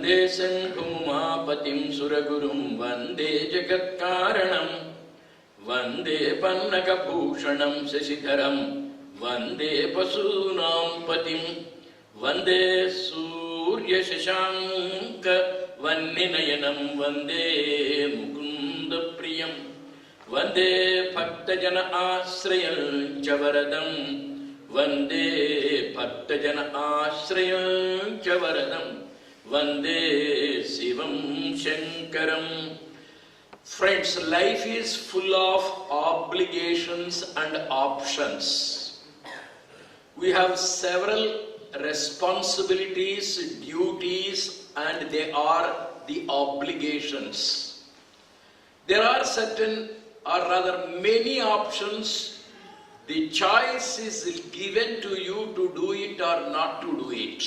Vande Sankumapatim Suragurum Vande Jagatkaranam Vande Pannakabhushanam Sashidharam Vande Pasunam Patim Vande Surya Shashanka Vanninayanam Vande Mukunda Priyam Vande Bhaktajana Ashrayam Chavaradam Vande Bhaktajana Ashrayam Chavaradam Vande Sivam Shankaram. Friends, life is full of obligations and options. We have several responsibilities, duties, and they are the obligations. There are certain, or rather many options. The choice is given to you to do it or not to do it.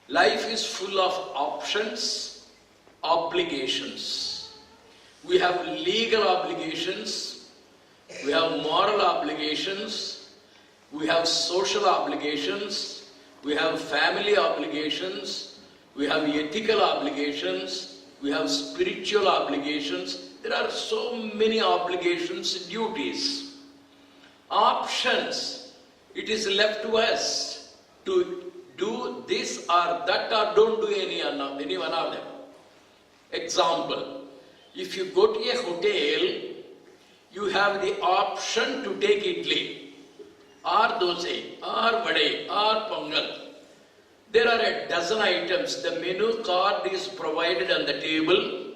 Life is full of options, obligations. We have legal obligations, we have moral obligations, we have social obligations, we have family obligations, we have ethical obligations, we have spiritual obligations. There are so many obligations, duties. Options, it is left to us to do this or that or don't do any one of them. Example, if you go to a hotel, you have the option to take idli, or dosa, or vade, or pongal. There are a dozen items. The menu card is provided on the table.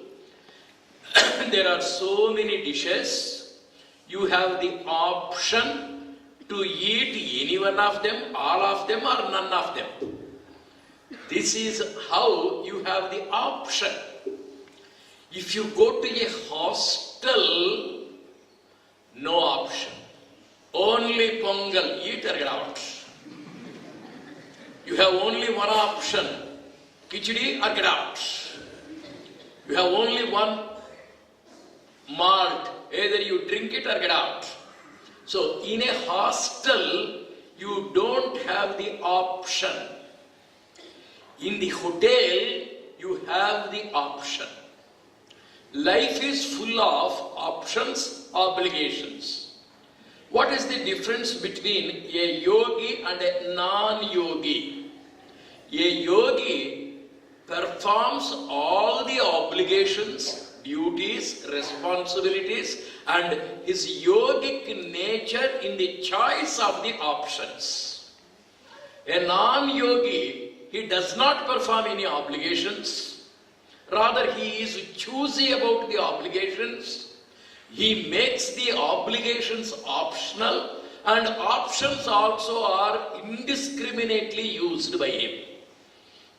There are so many dishes. You have the option to eat any one of them, all of them, or none of them. This is how you have the option. If you go to a hostel, no option. Only pongal, eat or get out. You have only one option, khichdi or get out. You have only one malt, either you drink it or get out. So in a hostel, you don't have the option. In the hotel, you have the option. Life is full of options, obligations. What is the difference between a yogi and a non-yogi? A yogi performs all the obligations, duties, responsibilities, and his yogic nature in the choice of the options. A non-yogi, he does not perform any obligations. Rather, he is choosy about the obligations. He makes the obligations optional, and options also are indiscriminately used by him.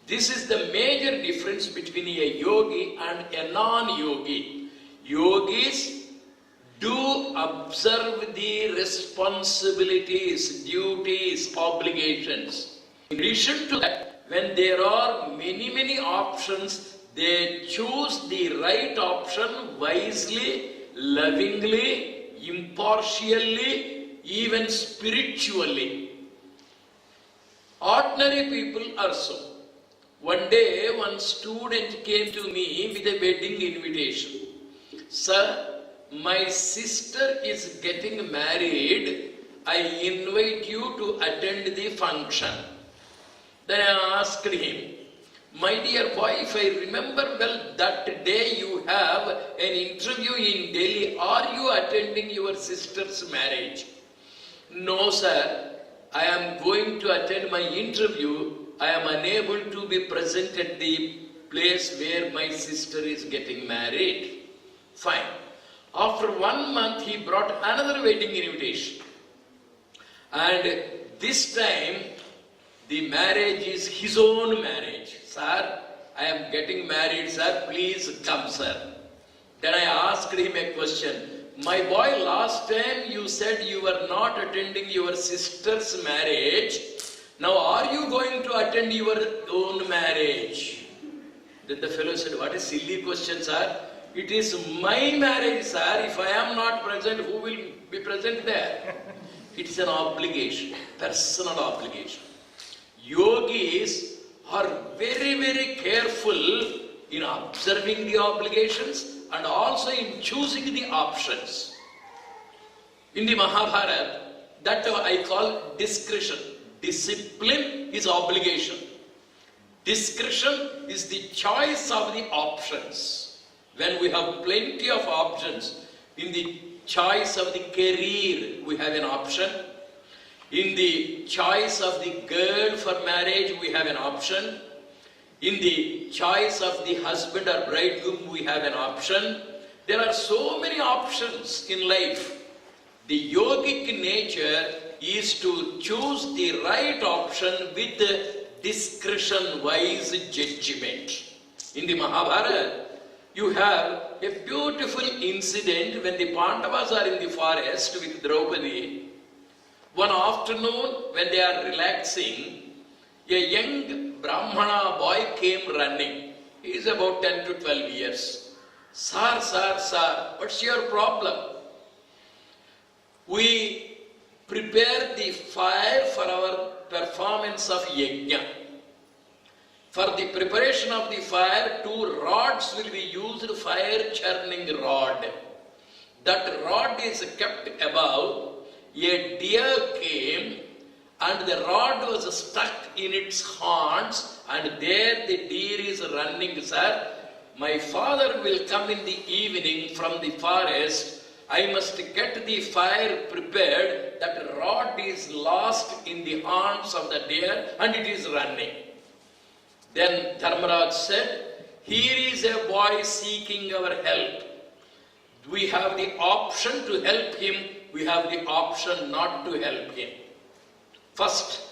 This is the major difference between a yogi and a non-yogi. Yogis do observe the responsibilities, duties, obligations. In addition to that, when there are many options, they choose the right option wisely, lovingly, impartially, even spiritually. Ordinary people are so. One day, one student came to me with a wedding invitation. Sir, my sister is getting married. I invite you to attend the function. Then I asked him, my dear boy, if I remember well, that day you have an interview in Delhi. Are you attending your sister's marriage? No, sir. I am going to attend my interview. I am unable to be present at the place where my sister is getting married. Fine. After 1 month, he brought another wedding invitation. And this time, the marriage is his own marriage. Sir, I am getting married, sir. Please come, sir. Then I asked him a question. My boy, last time you said you were not attending your sister's marriage. Now, are you going to attend your own marriage? Then the fellow said, what a silly question, sir. It is my marriage, sir. If I am not present, who will be present there? It is an obligation, personal obligation. Yogis are very, very careful in observing the obligations and also in choosing the options. In the Mahabharata, that I call discretion. Discipline is obligation. Discretion is the choice of the options. When we have plenty of options, in the choice of the career, we have an option. In the choice of the girl for marriage, we have an option. In the choice of the husband or bridegroom, we have an option. There are so many options in life. The yogic nature is to choose the right option with discretion-wise judgment. In the Mahabharata, you have a beautiful incident when the Pandavas are in the forest with Draupadi. One afternoon, when they are relaxing, a young Brahmana boy came running. He is about 10 to 12 years. Sir, what's your problem? We prepare the fire for our performance of yajna. For the preparation of the fire, 2 rods will be used, fire churning rod. That rod is kept above. A deer came and the rod was stuck in its horns, and there the deer is running. Sir, my father will come in the evening from the forest. I must get the fire prepared. That rod is lost in the horns of the deer and it is running. Then Dharmaraj said, here is a boy seeking our help. We have the option to help him. We have the option not to help him. First,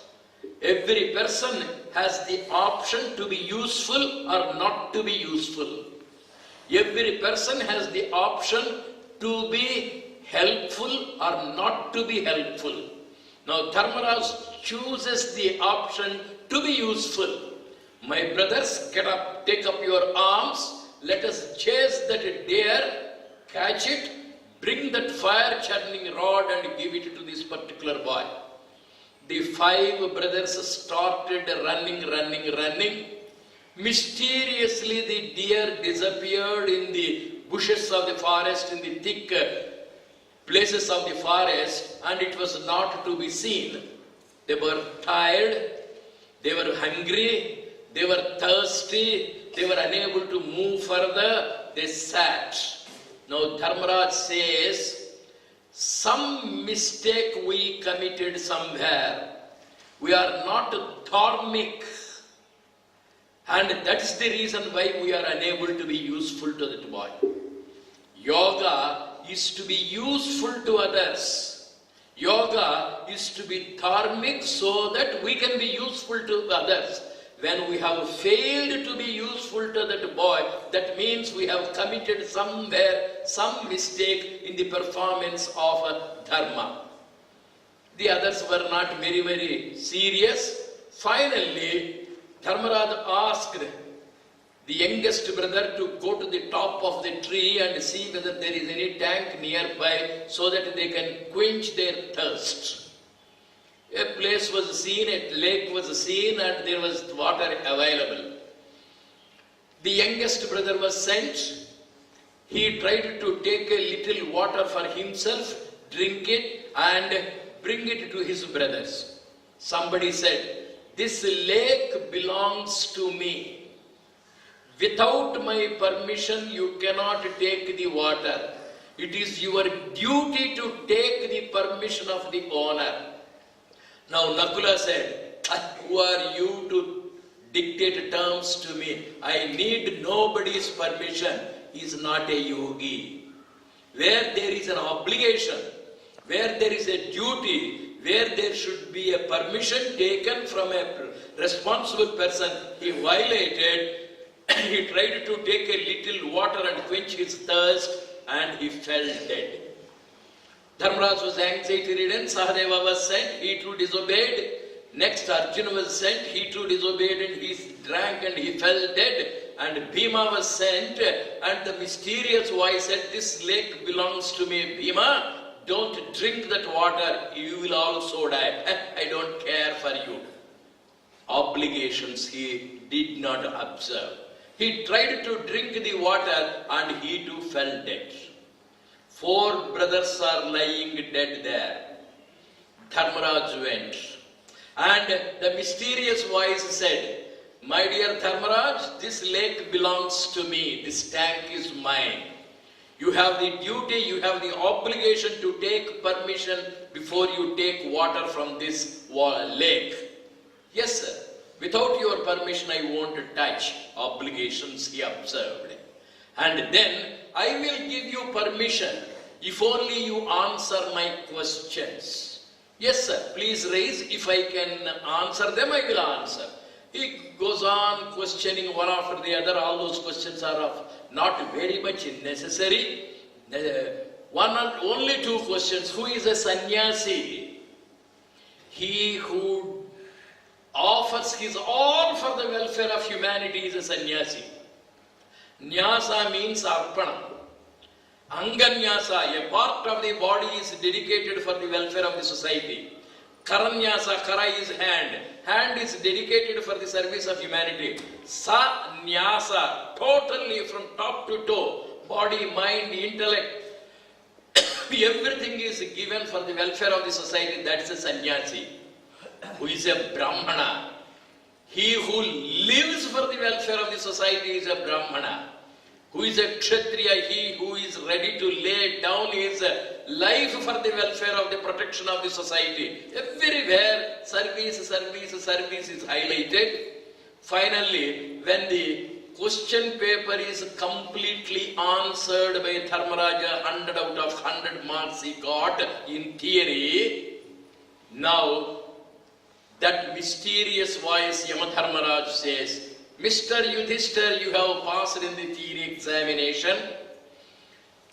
every person has the option to be useful or not to be useful. Every person has the option to be helpful or not to be helpful. Now Dharmaraj chooses the option to be useful. My brothers, get up, take up your arms, let us chase that deer, catch it, bring that fire churning rod and give it to this particular boy. The 5 brothers started running. Mysteriously the deer disappeared in the bushes of the forest, in the thick places of the forest, and it was not to be seen. They were tired, they were hungry, they were thirsty, they were unable to move further, they sat. Now Dharmaraj says, some mistake we committed somewhere. We are not dharmic. And that is the reason why we are unable to be useful to that boy. Yoga is to be useful to others. Yoga is to be dharmic so that we can be useful to others. When we have failed to be useful to that boy, that means we have committed somewhere some mistake in the performance of dharma. The others were not very, very serious. Finally, Dharmaraj asked the youngest brother to go to the top of the tree and see whether there is any tank nearby so that they can quench their thirst. A place was seen, a lake was seen, and there was water available. The youngest brother was sent. He tried to take a little water for himself, drink it, and bring it to his brothers. Somebody said, this lake belongs to me. Without my permission, you cannot take the water. It is your duty to take the permission of the owner. Now Nakula said, who are you to dictate terms to me? I need nobody's permission. He is not a yogi. Where there is an obligation, where there is a duty, where there should be a permission taken from a responsible person, he violated. He tried to take a little water and quench his thirst, and he fell dead. Dharmaraj was anxiety-ridden, Sahadeva was sent, he too disobeyed. Next Arjuna was sent, he too disobeyed and he drank and he fell dead. And Bhima was sent, and the mysterious voice said, this lake belongs to me. Bhima, don't drink that water, you will also die. I don't care for you. obligations he did not observe. He tried to drink the water and he too fell dead. 4 brothers are lying dead there. Dharmaraj went, and the mysterious voice said, "My dear Dharmaraj, this lake belongs to me. This tank is mine. You have the duty, you have the obligation to take permission before you take water from this lake." "Yes, sir. Without your permission, I won't touch." Obligations, he observed. "And then I will give you permission if only you answer my questions." "Yes, sir. Please raise. If I can answer them, I will answer." He goes on questioning one after the other. All those questions are of not very much necessary. Only 2 questions. Who is a sannyasi? He who offers his all for the welfare of humanity is a sannyasi. Nyasa means arpana. Anganyasa, a part of the body, is dedicated for the welfare of the society. Karanyasa, kara is hand. Hand is dedicated for the service of humanity. Sanyasa, totally from top to toe, body, mind, intellect, everything is given for the welfare of the society. That's a sannyasi. Who is a Brahmana. He who lives for the welfare of the society is a Brahmana. Who is a Kshatriya? He who is ready to lay down his life for the welfare of the protection of the society. Everywhere service is highlighted. Finally, when the question paper is completely answered by Dharmaraja, 100 out of 100 marks he got in theory. Now, that mysterious voice, Yamadharmaraj says, "Mr. Yudhishthir, you have passed in the theory examination,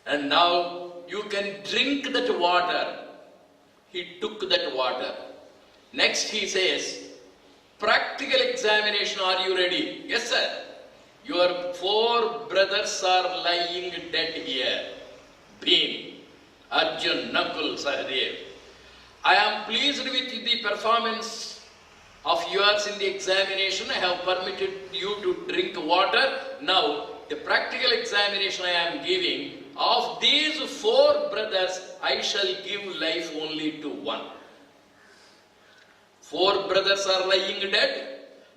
and now you can drink that water." He took that water. Next he says, "Practical examination, are you ready?" "Yes, sir." "Your 4 brothers are lying dead here. Bhim, Arjun, Nakul, Sahadev. I am pleased with the performance of yours in the examination. I have permitted you to drink water. Now, the practical examination I am giving, of these 4 brothers, I shall give life only to one. 4 brothers are lying dead.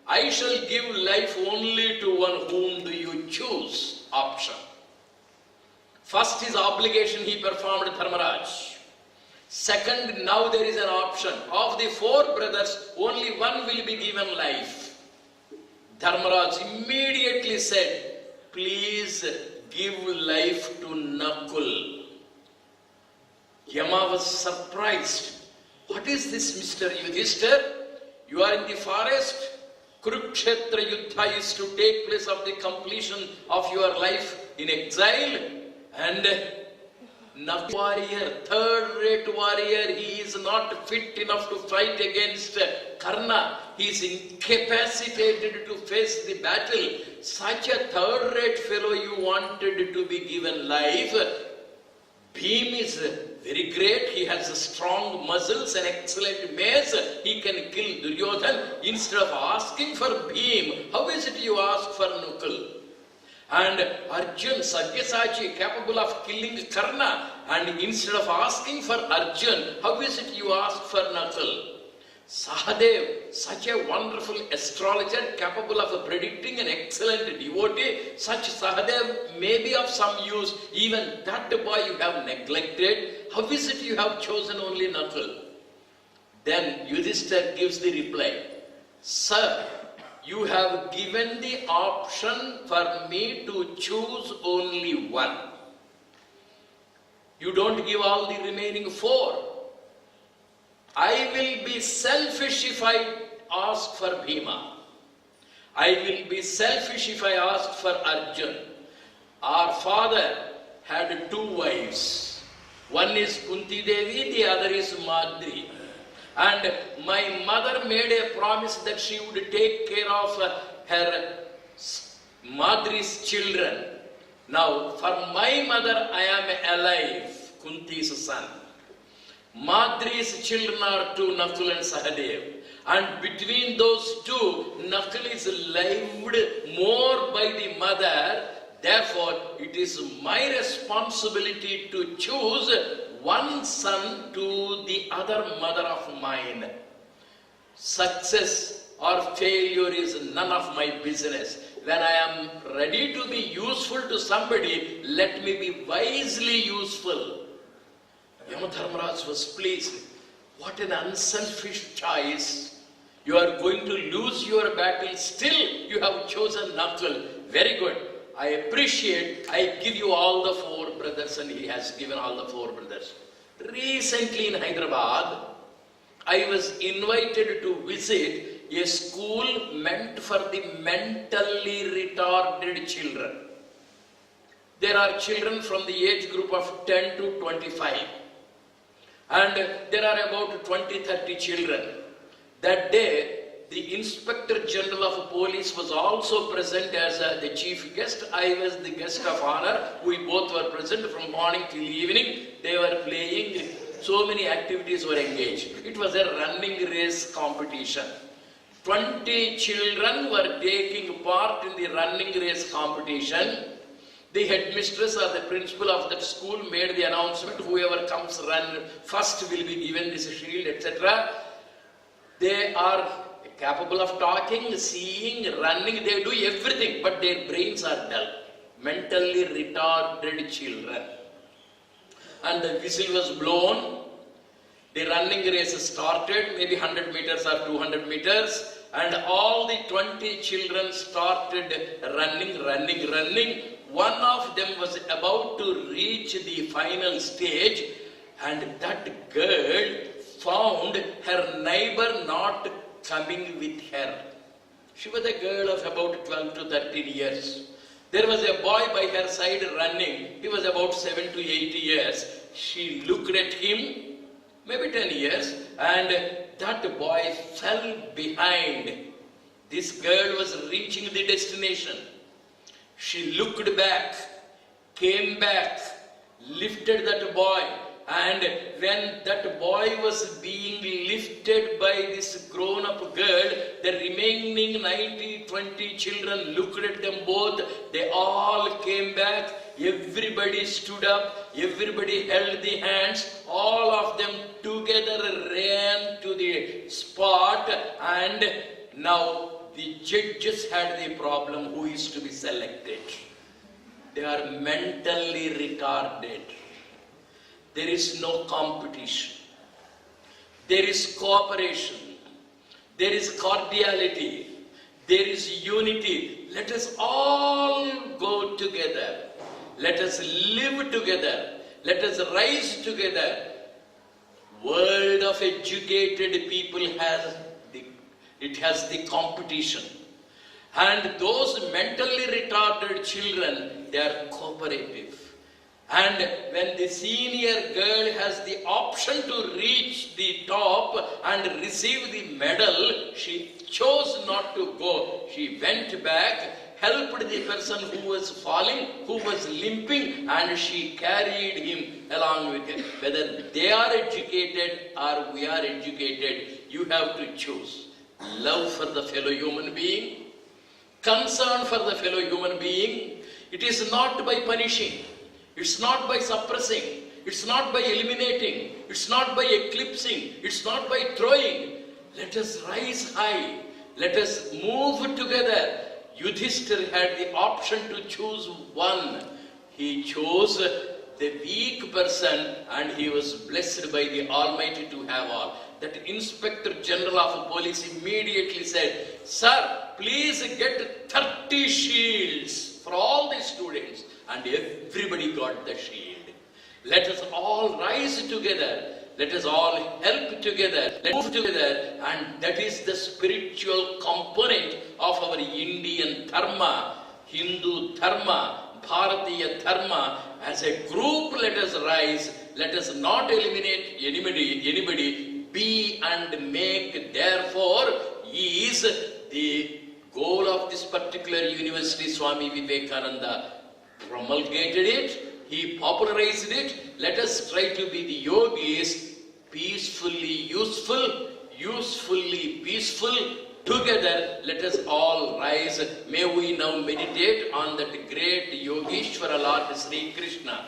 I shall give life only to one. Whom do you choose?" Option. First, his obligation he performed, Dharmaraj. Second, now there is an option. Of the 4 brothers, only one will be given life. Dharmaraj immediately said, "Please give life to Nakul." Yama was surprised. "What is this, Mr. Yudhishthir? You are in the forest. Kurukshetra Yuddha is to take place of the completion of your life in exile. And Nakul, warrior, 3rd-rate warrior, he is not fit enough to fight against Karna. He is incapacitated to face the battle. Such a 3rd-rate fellow you wanted to be given life. Bhim is very great. He has strong muscles and excellent mace. He can kill Duryodhan. Instead of asking for Bhim, how is it you ask for Nakul? And Arjun, Sabyasachi, capable of killing Karna. And instead of asking for Arjun, how is it you ask for Nakul? Sahadev, such a wonderful astrologer, capable of predicting an excellent devotee. Such Sahadev may be of some use. Even that boy you have neglected. How is it you have chosen only Nakul? Then Yudhishthir gives the reply. Sir, you have given the option for me to choose only one. You don't give all the remaining 4. I will be selfish if I ask for Bhima. I will be selfish if I ask for Arjun. Our father had 2 wives. One is Kunti Devi, the other is Madri. And my mother made a promise that she would take care of her Madri's children. Now, for my mother, I am alive, Kunti's son. Madri's children are 2, Nakul and Sahadev. And between those two, knuckle is lived more by the mother. Therefore, it is my responsibility to choose one son to the other mother of mine. Success or failure is none of my business. When I am ready to be useful to somebody, let me be wisely useful. Yamadharmaraj was pleased. What an unselfish choice. You are going to lose your battle, still you have chosen knuckle. Very good. I appreciate, I give you all the 4 brothers, and he has given all the 4 brothers. Recently in Hyderabad, I was invited to visit a school meant for the mentally retarded children. There are children from the age group of 10 to 25. And there are about 20-30 children. That day, the Inspector General of Police was also present as the chief guest. I was the guest of honor. We both were present from morning till evening. They were playing. So many activities were engaged. It was a running race competition. 20 children were taking part in the running race competition. The headmistress or the principal of that school made the announcement, whoever comes run first will be given this shield, etc. They are capable of talking, seeing, running, they do everything, but their brains are dull. Mentally retarded children. And the whistle was blown. The running race started, maybe 100 meters or 200 meters, and all the 20 children started running. One of them was about to reach the final stage, and that girl found her neighbor not coming with her. She was a girl of about 12 to 13 years. There was a boy by her side running. He was about 7 to 8 years. She looked at him, maybe 10 years, and that boy fell behind. This girl was reaching the destination. She looked back, came back, lifted that boy, and when that boy was being lifted by this grown-up girl, the remaining 20 children looked at them both. They all came back. Everybody stood up. Everybody held the hands. All of them together ran to the spot, and now the judges had the problem who is to be selected. They are mentally retarded. There is no competition. There is cooperation. There is cordiality. There is unity. Let us all go together. Let us live together. Let us rise together. World of educated people has the competition. And those mentally retarded children, they are cooperative. And when the senior girl has the option to reach the top and receive the medal, she chose not to go. She went back, helped the person who was falling, who was limping, and she carried him along with her. Whether they are educated or we are educated, you have to choose. Love for the fellow human being, concern for the fellow human being. It is not by punishing. It's not by suppressing. It's not by eliminating. It's not by eclipsing. It's not by throwing. Let us rise high. Let us move together. Yudhishthira had the option to choose one. He chose the weak person, and he was blessed by the Almighty to have all. That Inspector General of Police immediately said, "Sir, please get 30 shields for all the students." And everybody got the shield. Let us all rise together. Let us all help together. Let's move together. And that is the spiritual component of our Indian dharma, Hindu dharma, Bharatiya dharma. As a group, let us rise. Let us not eliminate anybody. Be and make, therefore, is the goal of this particular university. Swami Vivekananda promulgated it, he popularized it. Let us try to be the yogis, peacefully useful, usefully peaceful. Together, let us all rise. May we now meditate on that great Yogeshwara Lord Sri Krishna.